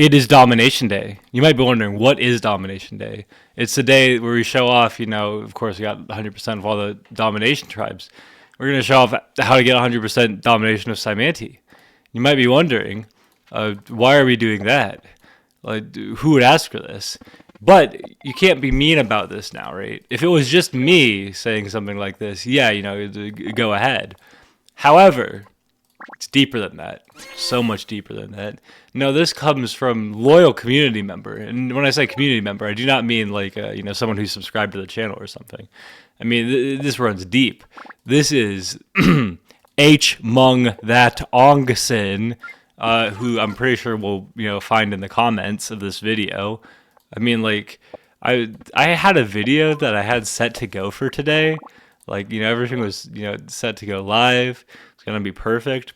It is Domination Day. You might be wondering, what is Domination Day? It's the day where we show off, of course, we got 100% of all the domination tribes. We're going to show off how to get 100% domination of Symanti. You might be wondering, why are we doing that? Like, who would ask for this? But you can't be mean about this now, right? If it was just me saying something like this, yeah, go ahead. However, it's deeper than that. So much deeper than that. No, this comes from loyal community member. And when I say community member, I do not mean like, someone who's subscribed to the channel or something. I mean, this runs deep. This is H. Mung That Ongson, who I'm pretty sure we'll, find in the comments of this video. I mean, like, I had a video that I had set to go for today. Like, everything was, set to go live. It's going to be perfect.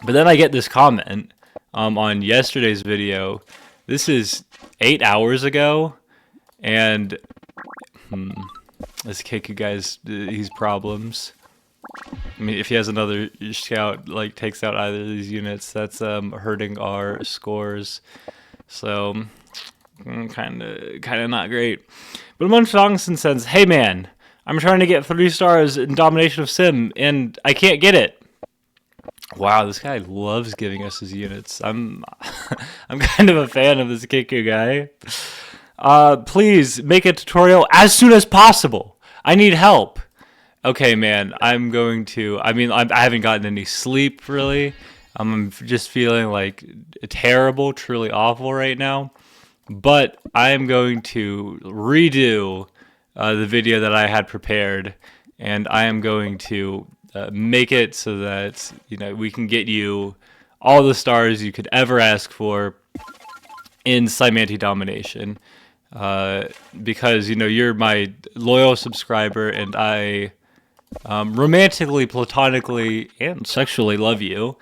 But then I get this comment on yesterday's video. This is 8 hours ago. And this Kiku guy's, he's problems. I mean, if he has another scout, like, takes out either of these units, that's hurting our scores. So, kind of not great. But Mun Fongson says, "Hey man, I'm trying to get 3 stars in Domination of Sim, and I can't get it." Wow, this guy loves giving us his units. I'm kind of a fan of this Kiku guy. Please make a tutorial as soon as possible. I need help. Okay, man, I'm going to. I mean, I haven't gotten any sleep really. I'm just feeling like terrible, truly awful right now. But I am going to redo the video that I had prepared, and I am going to make it so that we can get you all the stars you could ever ask for in Symanti Domination, because you're my loyal subscriber, and I romantically, platonically, and sexually love you.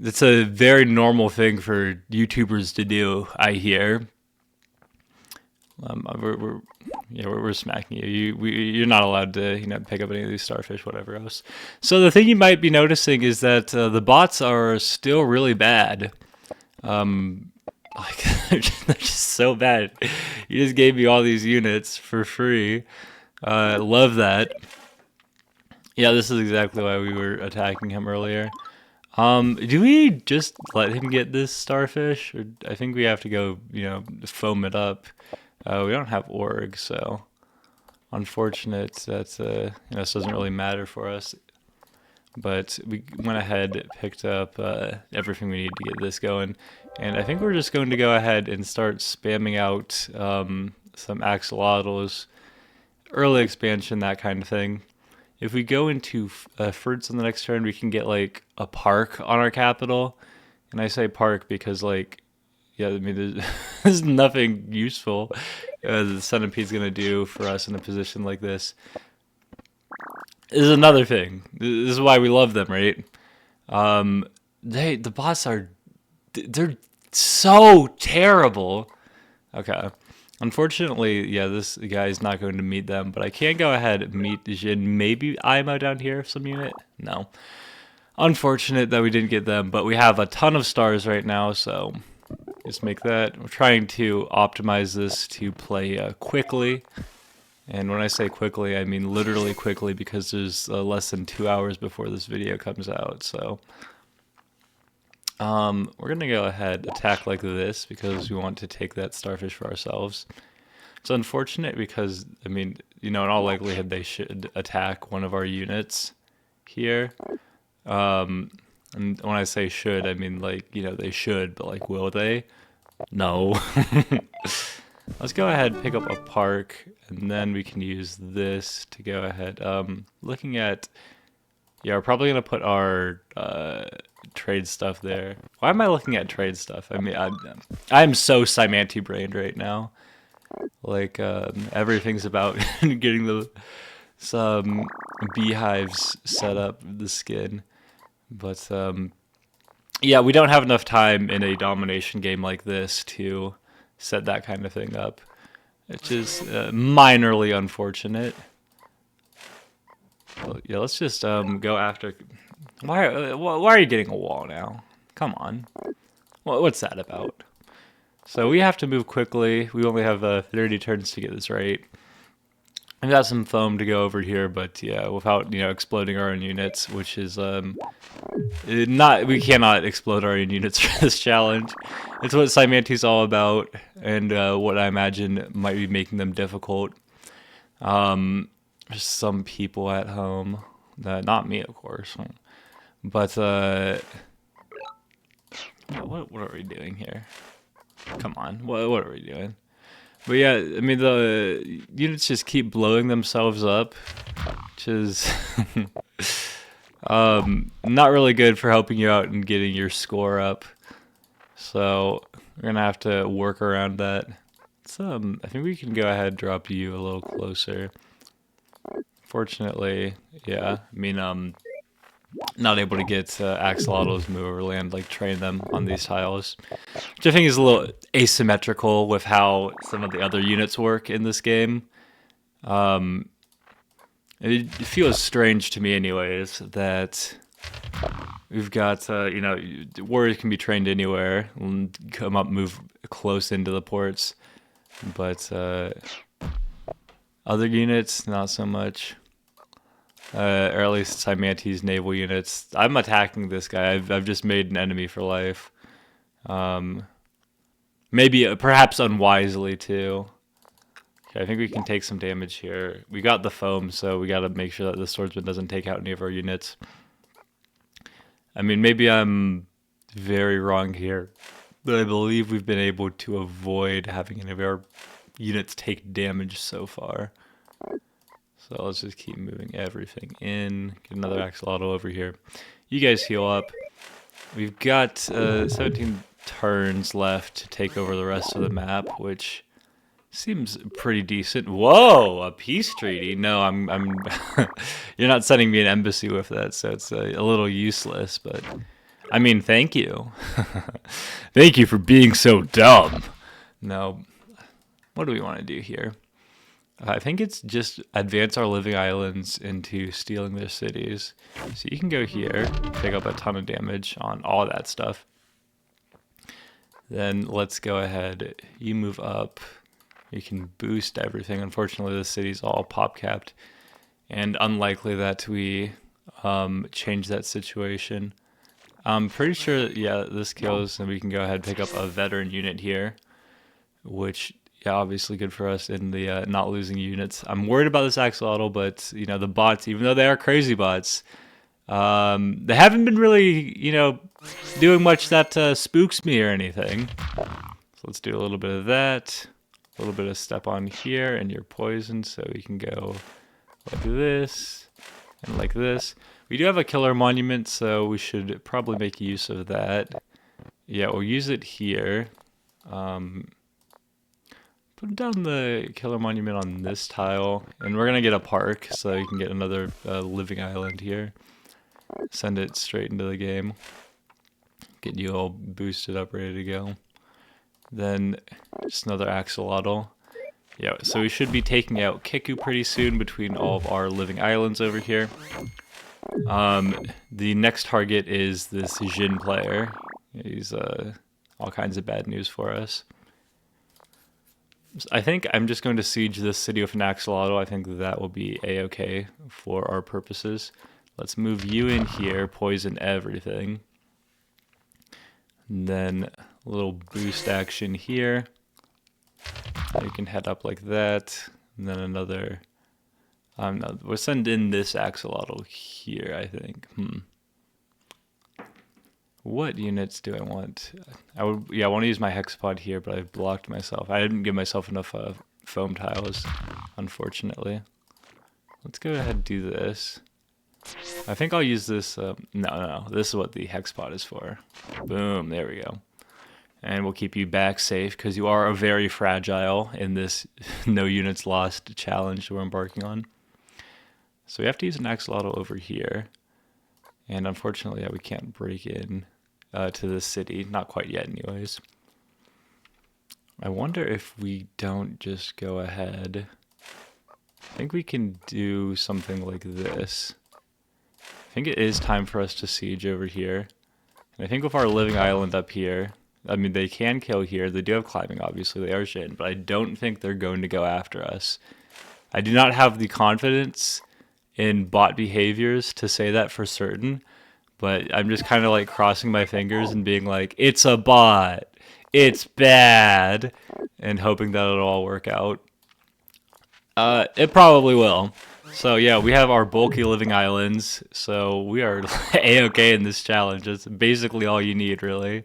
It's a very normal thing for YouTubers to do, I hear. We're smacking you. You're not allowed to, pick up any of these starfish, whatever else. So the thing you might be noticing is that the bots are still really bad. Like they're just so bad. You just gave me all these units for free. Love that. Yeah, this is exactly why we were attacking him earlier. Do we just let him get this starfish, or I think we have to go, foam it up. We don't have org, so unfortunate that this doesn't really matter for us. But we went ahead, picked up everything we need to get this going, and I think we're just going to go ahead and start spamming out some axolotls, early expansion, that kind of thing. If we go into fruits on the next turn, we can get like a park on our capital, and I say park because yeah, I mean, there's nothing useful the centipede's going to do for us in a position like this. This is another thing. This is why we love them, right? The bots they're so terrible. Okay. Unfortunately, yeah, this guy's not going to meet them, but I can go ahead and meet Jin, maybe Imo down here, some unit? No. Unfortunate that we didn't get them, but we have a ton of stars right now, so just make that. We're trying to optimize this to play quickly. And when I say quickly, I mean literally quickly, because there's less than 2 hours before this video comes out. So we're going to go ahead, attack like this, because we want to take that starfish for ourselves. It's unfortunate because, I mean, in all likelihood, they should attack one of our units here. And when I say should, I mean, like, they should, but, like, will they? No. Let's go ahead and pick up a park, and then we can use this to go ahead. Looking at, yeah, we're probably going to put our trade stuff there. Why am I looking at trade stuff? I mean, I'm so Symanti brained right now. Like, everything's about getting some beehives set up, the skin. But, yeah, we don't have enough time in a domination game like this to set that kind of thing up, which is minorly unfortunate. Well, yeah, let's just go after. Why are you getting a wall now? Come on. What's that about? So we have to move quickly. We only have 30 turns to get this right. I've got some foam to go over here, but yeah, without exploding our own units, which is not we cannot explode our own units for this challenge. It's what Cymante's all about, and what I imagine might be making them difficult. There's some people at home, not me, of course, but what are we doing here? Come on, what are we doing? But yeah, I mean the units just keep blowing themselves up, which is not really good for helping you out and getting your score up. So we're gonna have to work around that. I think we can go ahead and drop you a little closer. Fortunately, yeah. I mean, not able to get axolotls move over land, like train them on these tiles, which I think is a little asymmetrical with how some of the other units work in this game. It feels strange to me, anyways, that we've got warriors can be trained anywhere, and come up, move close into the ports, but other units not so much. Or at least Cymante's naval units. I'm attacking this guy. I've just made an enemy for life. Maybe, perhaps unwisely too. Okay, I think we can take some damage here. We got the foam, so we gotta make sure that the swordsman doesn't take out any of our units. I mean, maybe I'm very wrong here, but I believe we've been able to avoid having any of our units take damage so far. So let's just keep moving everything in. Get another axolotl over here. You guys heal up. We've got 17 turns left to take over the rest of the map, which seems pretty decent. Whoa, a peace treaty? No, I'm you're not sending me an embassy with that, so it's a little useless, but I mean, thank you. Thank you for being so dumb. No, what do we want to do here? I think it's just advance our living islands into stealing their cities. So you can go here, pick up a ton of damage on all that stuff. Then let's go ahead. You move up. You can boost everything. Unfortunately, the city's all pop capped, and unlikely that we change that situation. I'm pretty sure, yeah, this kills, and we can go ahead and pick up a veteran unit here, which, yeah, obviously good for us in the not losing units. I'm worried about this axolotl, but the bots, even though they are crazy bots, they haven't been really doing much that spooks me or anything. So let's do a little bit of that, a little bit of step on here, and you're poisoned, so we can go like this and like this. We do have a killer monument, so we should probably make use of that. Yeah, we'll use it here. Put down the killer monument on this tile, and we're gonna get a park, so you can get another living island here. Send it straight into the game. Get you all boosted up, ready to go. Then just another axolotl. Yeah, so we should be taking out Kiku pretty soon between all of our living islands over here. The next target is this Jin player. He's all kinds of bad news for us. I think I'm just going to siege this city with an axolotl. I think that will be a-okay for our purposes. Let's move you in here, poison everything. And then a little boost action here. You can head up like that. And then another... no, we'll send in this axolotl here, I think. What units do I want? I want to use my hexapod here, but I've blocked myself. I didn't give myself enough foam tiles, unfortunately. Let's go ahead and do this. I think I'll use this. No, this is what the hexapod is for. Boom, there we go. And we'll keep you back safe, because you are very fragile in this no units lost challenge we're embarking on. So we have to use an axolotl over here. And unfortunately, yeah, we can't break in to the city. Not quite yet, anyways. I wonder if we don't just go ahead. I think we can do something like this. I think it is time for us to siege over here. And I think with our living island up here, I mean, they can kill here. They do have climbing, obviously. They are Shin, but I don't think they're going to go after us. I do not have the confidence in bot behaviors to say that for certain, but I'm just kind of like crossing my fingers and being like, it's a bot. It's bad. And hoping that it'll all work out. It probably will. So yeah, we have our bulky living islands. So we are A-okay in this challenge. It's basically all you need, really.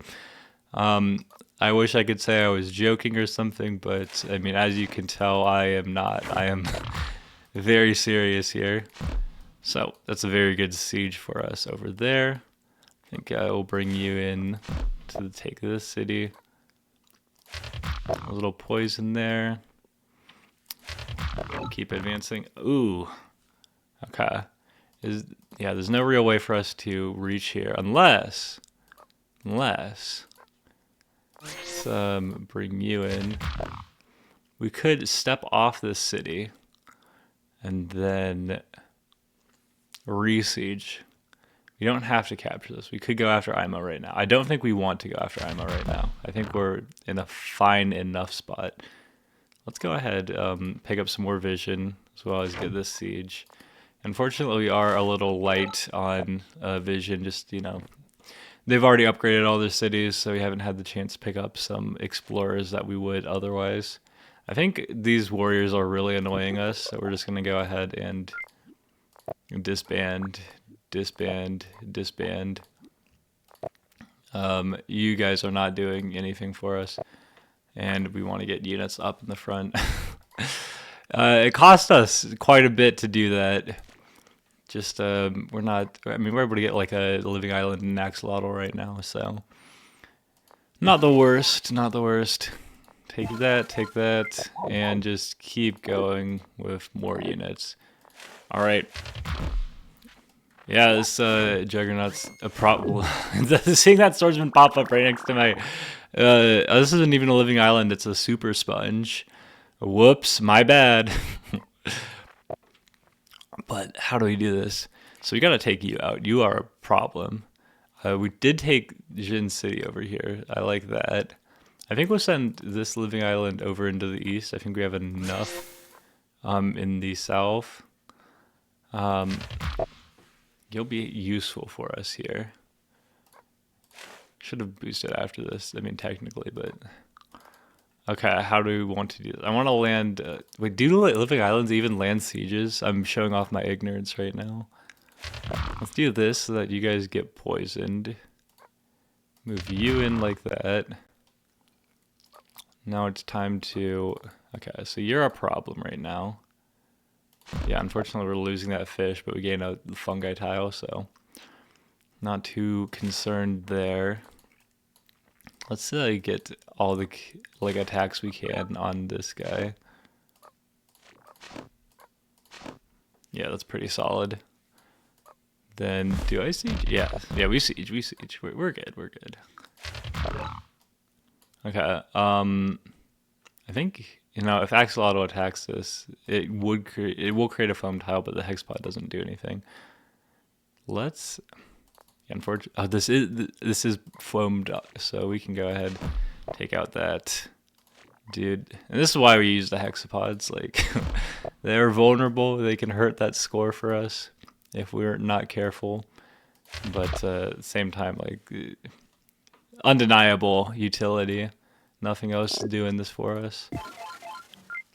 I wish I could say I was joking or something, but I mean, as you can tell, I am not. I am very serious here. So that's a very good siege for us over there. I think I will bring you in to take this city. A little poison there. Keep advancing. Ooh. Okay. Yeah, there's no real way for us to reach here unless let's bring you in. We could step off this city and then re-siege. We don't have to capture this. We could go after Imo right now. I don't think we want to go after Imo right now. I think we're in a fine enough spot. Let's go ahead, pick up some more vision as well as get this siege. Unfortunately, we are a little light on vision. Just, you know, they've already upgraded all their cities, so we haven't had the chance to pick up some explorers that we would otherwise. I think these warriors are really annoying us, so we're just going to go ahead and disband. You guys are not doing anything for us, and we want to get units up in the front. It cost us quite a bit to do that. Just we're not. I mean, we're able to get like a living island in Axolotl right now, so not the worst. Not the worst. Take that, and just keep going with more units. All right. Yeah, this Juggernaut's a problem. Seeing that swordsman pop up right next to my... this isn't even a living island, it's a super sponge. Whoops, my bad. But how do we do this? So we gotta take you out. You are a problem. We did take Jin City over here. I like that. I think we'll send this living island over into the east. I think we have enough in the south. You'll be useful for us here. Should have boosted after this. I mean, technically, but... Okay, how do we want to do this? I want to land... wait, do living islands even land sieges? I'm showing off my ignorance right now. Let's do this so that you guys get poisoned. Move you in like that. Now it's time to... Okay, so you're a problem right now. Yeah, unfortunately we're losing that fish, but we gain a fungi tile, so not too concerned there. Let's get all the like attacks we can on this guy. Yeah, that's pretty solid. Then do I siege? Yeah, we siege. We're good. Okay. I think. You know, if Axolotl attacks this, it will create a foam tile, but the hexpod doesn't do anything. Let's, unfortunately, oh, this is foamed up, so we can go ahead, take out that dude. And this is why we use the hexapods. Like, they're vulnerable. They can hurt that score for us if we're not careful. But at the same time, like, undeniable utility. Nothing else to do in this for us.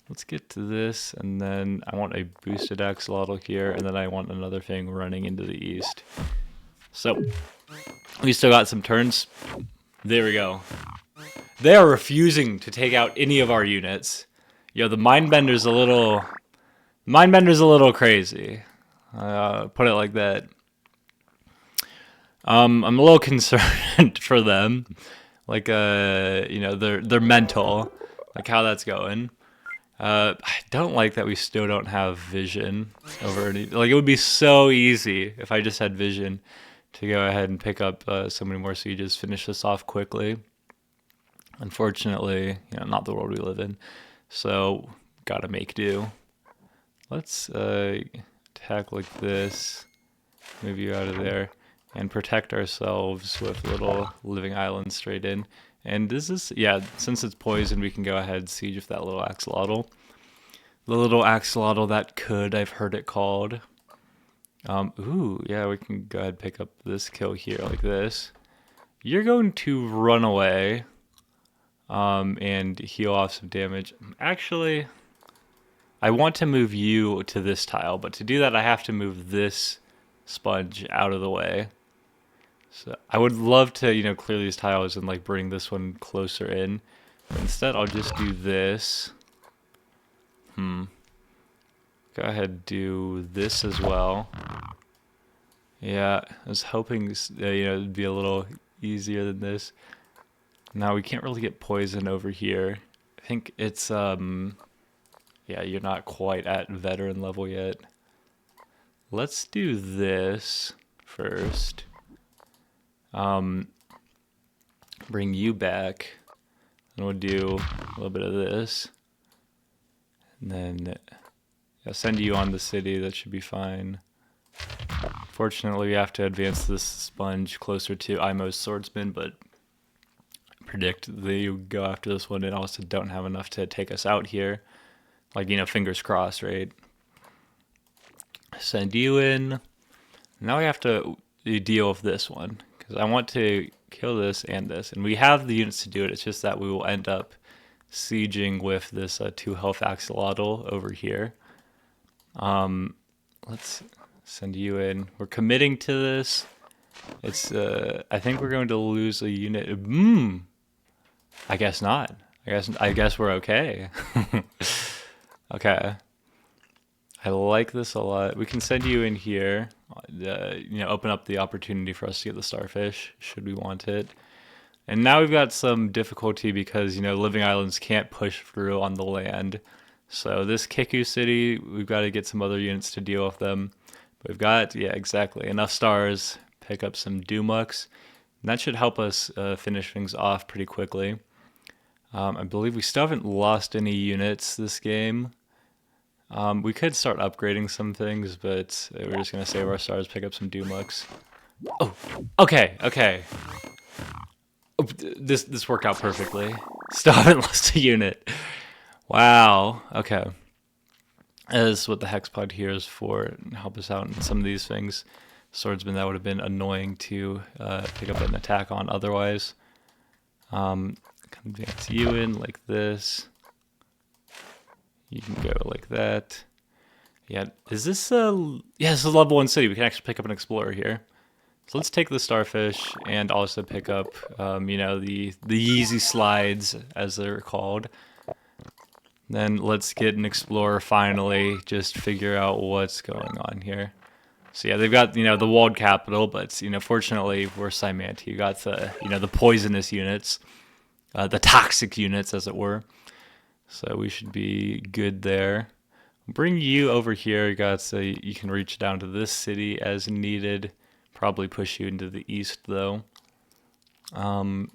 Let's get to this, and then I want a boosted axolotl here, and then I want another thing running into the east. So, we still got some turns. There we go. They are refusing to take out any of our units. Yo, the Mindbender's a little crazy. Put it like that. I'm a little concerned for them. Like, you know, their mental, like how that's going. I don't like that we still don't have vision over any, like, it would be so easy if I just had vision to go ahead and pick up so many more sieges, finish this off quickly. Unfortunately, you know, not the world we live in, so gotta make do. Let's attack like this, move you out of there, and protect ourselves with little living islands straight in. And this is, yeah, since it's poisoned, we can go ahead and siege with that little axolotl. The little axolotl that could, I've heard it called. Ooh, yeah, we can go ahead and pick up this kill here like this. You're going to run away and heal off some damage. Actually, I want to move you to this tile, but to do that, I have to move this sponge out of the way. So I would love to, you know, clear these tiles and like bring this one closer in. But instead, I'll just do this. Go ahead and do this as well. Yeah, I was hoping, you know, it'd be a little easier than this. Now we can't really get poison over here. I think it's, yeah, you're not quite at veteran level yet. Let's do this first. Bring you back. And we'll do a little bit of this. And then I'll send you on the city. That should be fine. Fortunately, we have to advance this sponge closer to Imo's swordsman, but I predict they go after this one and also don't have enough to take us out here. Like, you know, fingers crossed, right? Send you in. Now we have to deal with this one, because I want to kill this and this. And we have the units to do it. It's just that we will end up sieging with this 2 health axolotl over here. Let's send you in. We're committing to this. It's I think we're going to lose a unit. I guess not. I guess we're okay. Okay. I like this a lot. We can send you in here. You know, open up the opportunity for us to get the starfish should we want it. And now we've got some difficulty because, you know, living islands can't push through on the land. So this Kiku city, we've got to get some other units to deal with them. But we've got, yeah, exactly, enough stars, pick up some Dumux. And that should help us finish things off pretty quickly. I believe we still haven't lost any units this game. We could start upgrading some things, but we're just going to save our stars, pick up some Dumux. Oh, okay. Oh, this worked out perfectly. Still haven't lost a unit. Wow. Okay. This is what the hex pod here is for. Help us out in some of these things. Swordsman, that would have been annoying to pick up an attack on otherwise. Advance you in like this. You can go like that. Yeah. Is this a... Yeah, this is a level 1 city. We can actually pick up an explorer here. So let's take the starfish and also pick up, you know, the Yeezy slides, as they're called. Then let's get an explorer finally, just figure out what's going on here. So yeah, they've got, you know, the walled capital, but, you know, fortunately we're Cymanti. You got the, you know, the poisonous units, the toxic units, as it were. So we should be good there. Bring you over here, guys, so you can reach down to this city as needed. Probably push you into the east, though. I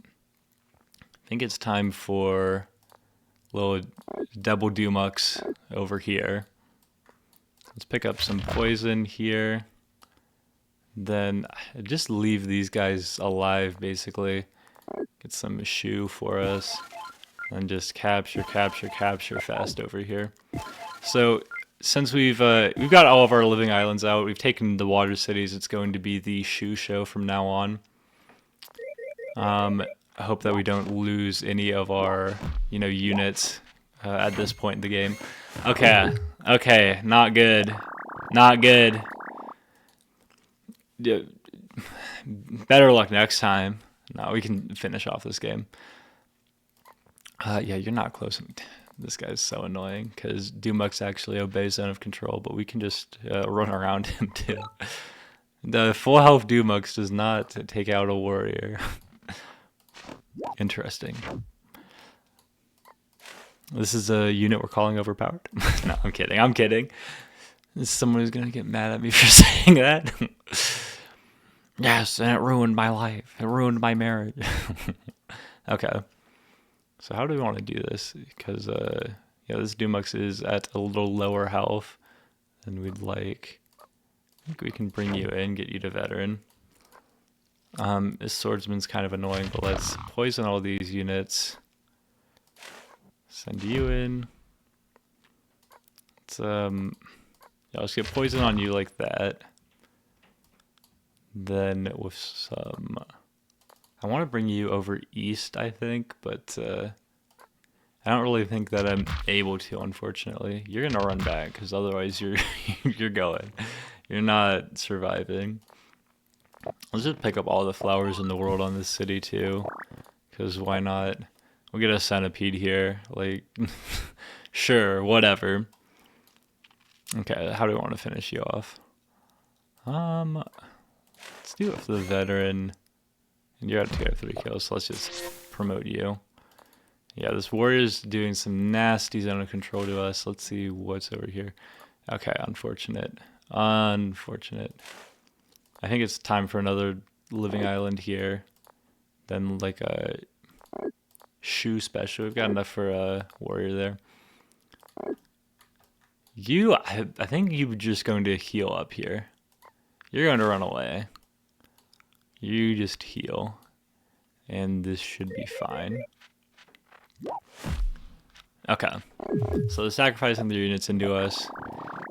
think it's time for a little double Dumux over here. Let's pick up some poison here. Then just leave these guys alive, basically. Get some shoe for us. And just capture fast over here. So since we've got all of our living islands out, we've taken the water cities. It's going to be the shoe show from now on. I hope that we don't lose any of our, you know, units at this point in the game. Okay, not good. Yeah, better luck next time. No, we can finish off this game. Yeah, you're not close. This guy's so annoying because Dumux actually obeys zone of control, but we can just run around him too. The full health Dumux does not take out a warrior. Interesting. This is a unit we're calling overpowered. No, I'm kidding. This is someone who's gonna get mad at me for saying that. Yes, and it ruined my life. It ruined my marriage. Okay. So how do we want to do this? Because, yeah, this Dumux is at a little lower health than we'd like. I think we can bring you in, get you to veteran. This swordsman's kind of annoying, but let's poison all these units. Send you in. Let's, yeah, let's get poison on you like that. Then with some... I want to bring you over east, I think, but I don't really think that I'm able to, unfortunately. You're going to run back, because otherwise you're you're going. You're not surviving. Let's just pick up all the flowers in the world on this city, too. Because why not? We'll get a centipede here. Like, sure, whatever. Okay, how do we want to finish you off? Let's do it for the veteran. And you're at 2 out of 3 kills, so let's just promote you. Yeah, this warrior's doing some nasty zone of control to us. Let's see what's over here. Okay, unfortunate. Unfortunate. I think it's time for another living island here. Then like a shoe special. We've got enough for a warrior there. I think you're just going to heal up here. You're going to run away. You just heal. And this should be fine. Okay. So they're sacrificing their units into us.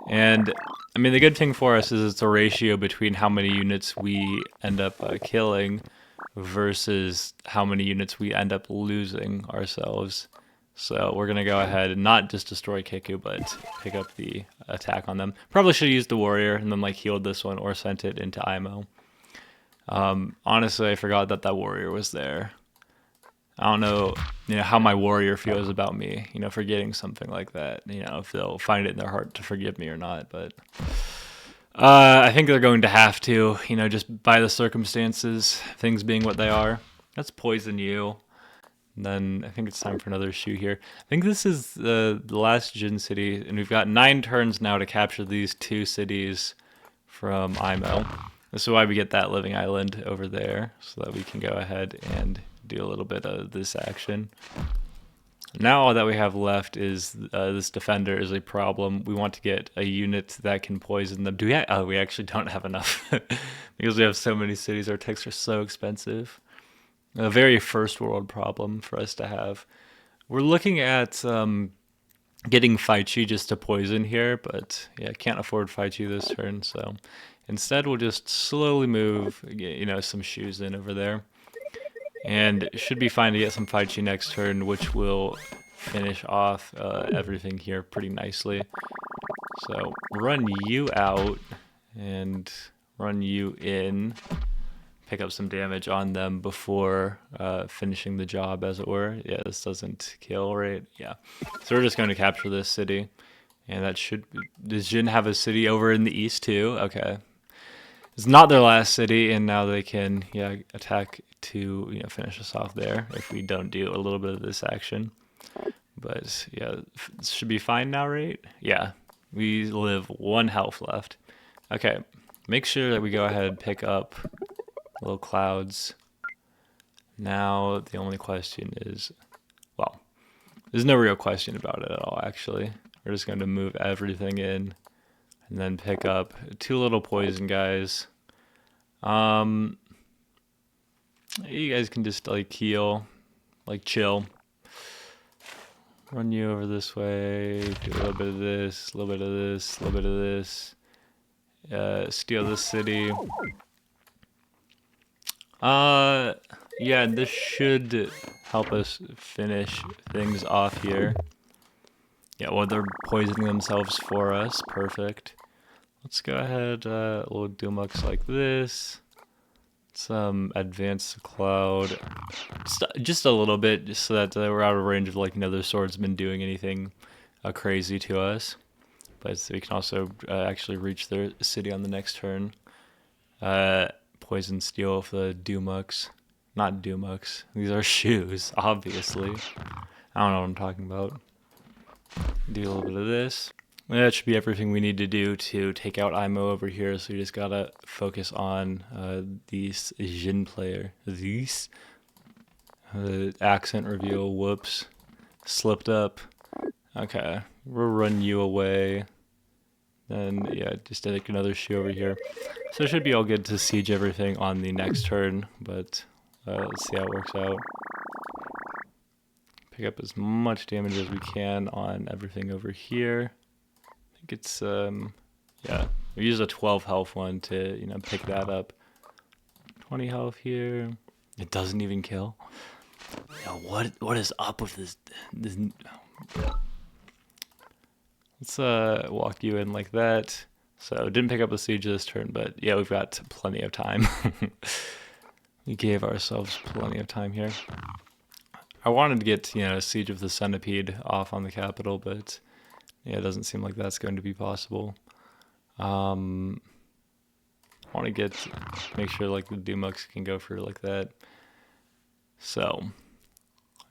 And, I mean, the good thing for us is it's a ratio between how many units we end up killing versus how many units we end up losing ourselves. So we're going to go ahead and not just destroy Kiku, but pick up the attack on them. Probably should have used the warrior and then like healed this one or sent it into IMO. Honestly, I forgot that that warrior was there. I don't know, how my warrior feels about me, forgetting something like that. If they'll find it in their heart to forgive me or not. But I think they're going to have to, just by the circumstances, things being what they are. Let's poison you. And then I think it's time for another shoe here. I think this is the last Jin city, and we've got 9 turns now to capture these 2 cities from IMO. This is why we get that living island over there, so that we can go ahead and do a little bit of this action. Now all that we have left is this defender is a problem. We want to get a unit that can poison them. We actually don't have enough because we have so many cities. Our techs are so expensive. A very first world problem for us to have. We're looking at getting Faichi just to poison here, but yeah, can't afford Faichi this turn, so instead we'll just slowly move, some shoes in over there. And it should be fine to get some Faichi next turn, which will finish off everything here pretty nicely. So run you out and run you in. Pick up some damage on them before finishing the job, as it were. Yeah, this doesn't kill, right? Yeah. So we're just going to capture this city. And that should... Does Jin have a city over in the east too? Okay. It's not their last city, and now they can, attack to, finish us off there if we don't do a little bit of this action. But, yeah, it should be fine now, right? Yeah, we live 1 health left. Okay, make sure that we go ahead and pick up little clouds. Now, the only question is, well, there's no real question about it at all, actually. We're just going to move everything in. And then pick up 2 little poison guys. You guys can just like heal, like chill. Run you over this way, do a little bit of this, a little bit of this, a little bit of this. Steal this city. Yeah, this should help us finish things off here. Yeah, well, they're poisoning themselves for us. Perfect. Let's go ahead, little Dumux like this. Some advanced cloud. Just a little bit, just so that we're out of range of, their swordsmen doing anything crazy to us. But we can also actually reach their city on the next turn. Poison steel for the Dumux. Not Dumux. These are shoes, obviously. I don't know what I'm talking about. Do a little bit of this. That should be everything we need to do to take out IMO over here, so we just gotta focus on these Jin player. These? Accent reveal, whoops. Slipped up. Okay, we'll run you away. Then, yeah, just take another shoe over here. So it should be all good to siege everything on the next turn, but let's see how it works out. Pick up as much damage as we can on everything over here. I think it's, yeah, we use a 12 health one to, you know, pick that up. 20 health here. It doesn't even kill. Yo, what is up with this? Let's walk you in like that. So didn't pick up the siege this turn, but yeah, we've got plenty of time. We gave ourselves plenty of time here. I wanted to get, you know, Siege of the Centipede off on the capital, but yeah, it doesn't seem like that's going to be possible. I want to make sure like the Dumux can go for like that. So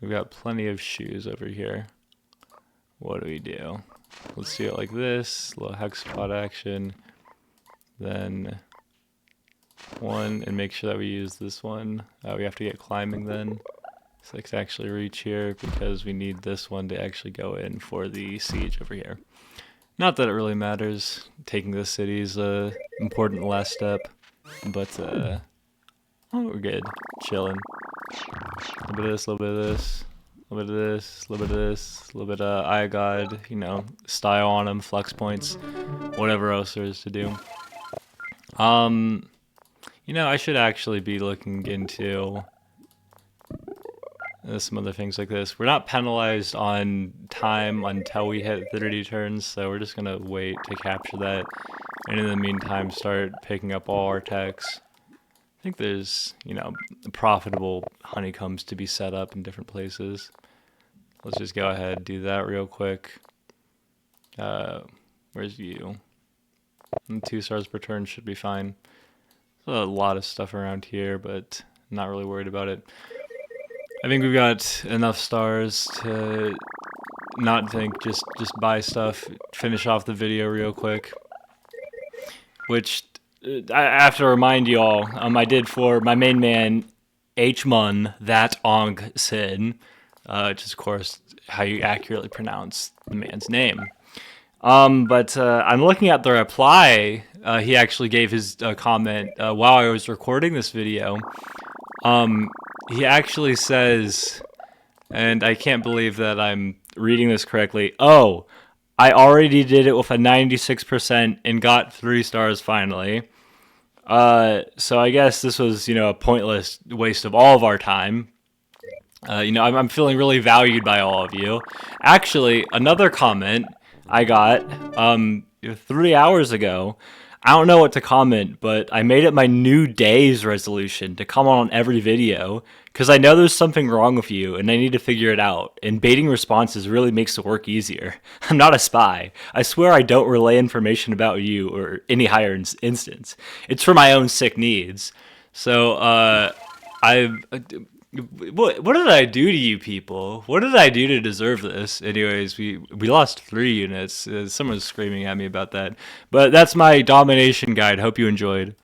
we've got plenty of shoes over here. What do we do? Let's do it like this, little hexapod action, then one, and make sure that we use this one. We have to get climbing then, so I can actually reach here, because we need this one to actually go in for the siege over here. Not that it really matters, taking this city is a important last step, but oh, we're good, chilling. A little bit of this, a little bit of this. A little bit of this, a little bit of this, a little bit of I God, you know, style on them, flex points, whatever else there is to do. You know, I should actually be looking into some other things like this. We're not penalized on time until we hit 30 turns, so we're just gonna wait to capture that, and in the meantime start picking up all our techs. I think there's, you know, profitable honeycombs to be set up in different places. Let's just go ahead and do that real quick. Where's you? And 2 stars per turn should be fine. There's a lot of stuff around here, but not really worried about it. I think we've got enough stars to not think, just buy stuff, finish off the video real quick. Which I have to remind you all, I did for my main man, H-Mun, that Ong Sin, which is, of course, how you accurately pronounce the man's name. But I'm looking at the reply. He actually gave his comment while I was recording this video. He actually says, and I can't believe that I'm reading this correctly, "Oh, I already did it with a 96% and got 3 stars finally." So I guess this was, you know, a pointless waste of all of our time. You know, I'm feeling really valued by all of you. Actually, another comment I got 3 hours ago. I don't know what to comment, but I made it my new day's resolution to come on every video, because I know there's something wrong with you and I need to figure it out, and baiting responses really makes the work easier. I'm not a spy. I swear I don't relay information about you or any higher instance. It's for my own sick needs. So, what did I do to you people? What did I do to deserve this? Anyways, we lost 3 units. Someone's screaming at me about that. But that's my domination guide. Hope you enjoyed.